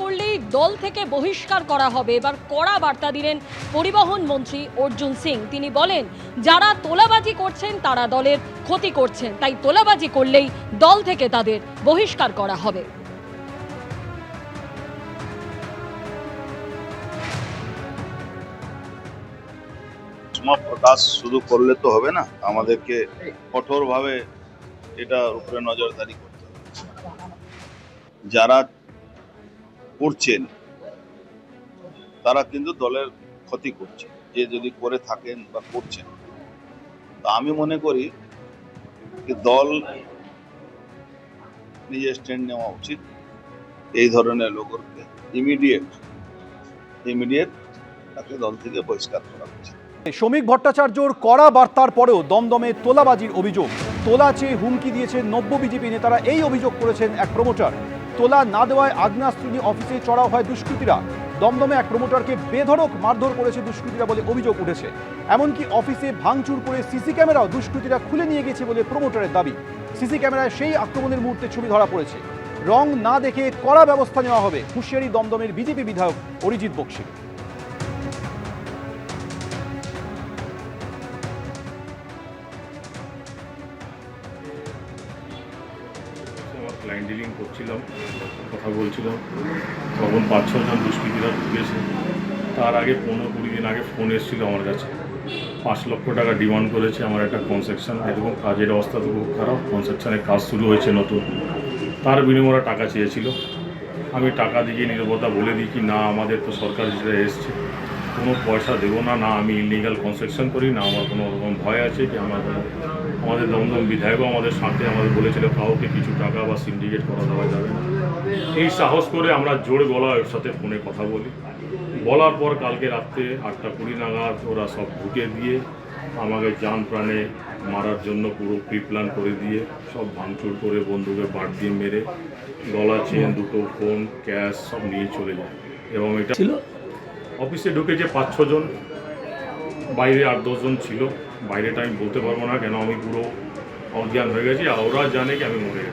করলেই দল থেকে বহিষ্কার করা হবে। এবার কড়া বার্তা দিলেন পরিবহন মন্ত্রী অর্জুন সিং। তিনি বলেন, যারা তোলাবাজি করছেন তারা দলের ক্ষতি করছেন, তাই তোলাবাজি করলেই দল থেকে তাদের বহিষ্কার করা হবে। প্রকাশ শুধু করলে তো হবে না, আমাদেরকে কঠোরভাবে এটার উপরে নজরদারি করতে হবে। যারা করছেন তারা কিন্তু দলের ক্ষতি করছে, যে যদি করে থাকেন বা করছেন। তো আমি মনে করি যে দল নিজের স্ট্যান্ড নেওয়া উচিত। এই ধরনের লোককে ইমিডিয়েট তাকে দল থেকে বহিষ্কার করা উচিত। শ্রমিক ভট্টাচার্যর কড়া বার্তার পরেও দমদমে তোলাবাজির অভিযোগ। তোলা চেয়ে হুমকি দিয়েছেন নব্য বিজেপি নেতারা, এই অভিযোগ করেছেন এক প্রমোটার। তোলা না দেওয়ায় আগ্নেয়াস্ত্র নিয়ে অফিসে চড়াও হয় দুষ্কৃতীরা। দমদমে এক প্রমোটারকে বেধড়ক মারধর করেছে দুষ্কৃতীরা বলে অভিযোগ উঠেছে। এমনকি অফিসে ভাঙচুর করে সিসি ক্যামেরাও দুষ্কৃতীরা খুলে নিয়ে গেছে বলে প্রমোটারের দাবি। সিসি ক্যামেরায় সেই আক্রমণের মুহূর্তে ছবি ধরা পড়েছে। রং না দেখে কড়া ব্যবস্থা নেওয়া হবে, হুঁশিয়ারি দমদমের বিজেপি বিধায়ক অরিজিৎ বক্সি। ক্লায়েন্ট ডিলিং করছিলাম, কথা বলছিলাম, তখন 5-6 জন দুষ্কৃতীরা ঢুকেছে। তার আগে 15-20 দিন আগে ফোন এসেছিল আমার কাছে, 5 লক্ষ টাকা ডিমান্ড করেছে। আমার একটা কনস্ট্রাকশন, এরকম কাজের অবস্থা তো খুব খারাপ, কনস্ট্রাকশনের কাজ শুরু হয়েছে নতুন, তার বিনিময়ে টাকা চেয়েছিল। আমি টাকা দিয়ে নিরবতা বলে দিই কি না, আমাদের তো সরকার যেটা এসছে, কোনো পয়সা দেবো না, না আমি ইলিগাল কনস্ট্রাকশন করি, না আমার কোনো রকম ভয় আছে কি আমাদের দমদম বিধায়কও আমাদের সাথে আমাদের বলেছিল কাউকে কিছু টাকা বা সিন্ডিকেট করা দেওয়া যাবে না। এই সাহস করে আমরা জোর গলায় ওর সাথে ফোনে কথা বলি। বলার পর কালকে রাত্রে 8টা 20 নাগাদ ওরা সব ঢুকে দিয়ে আমাকে জান প্রাণে মারার জন্য পুরো প্রি প্ল্যান করে দিয়ে সব ভাঙচুর করে বন্দুকে বাট দিয়ে মেরে গলা চেন, দুটো ফোন, ক্যাশ সব নিয়ে চলে যায়। এবং এটা ছিল অফিসে ঢুকেছে 5-6 জন, বাইরে 8-10 জন ছিল। বাইরেটা আমি বলতে পারবো না, কেন আমি পুরো অজ্ঞান হয়ে গেছি, আর ওরা জানে কি আমি মরে গেছি।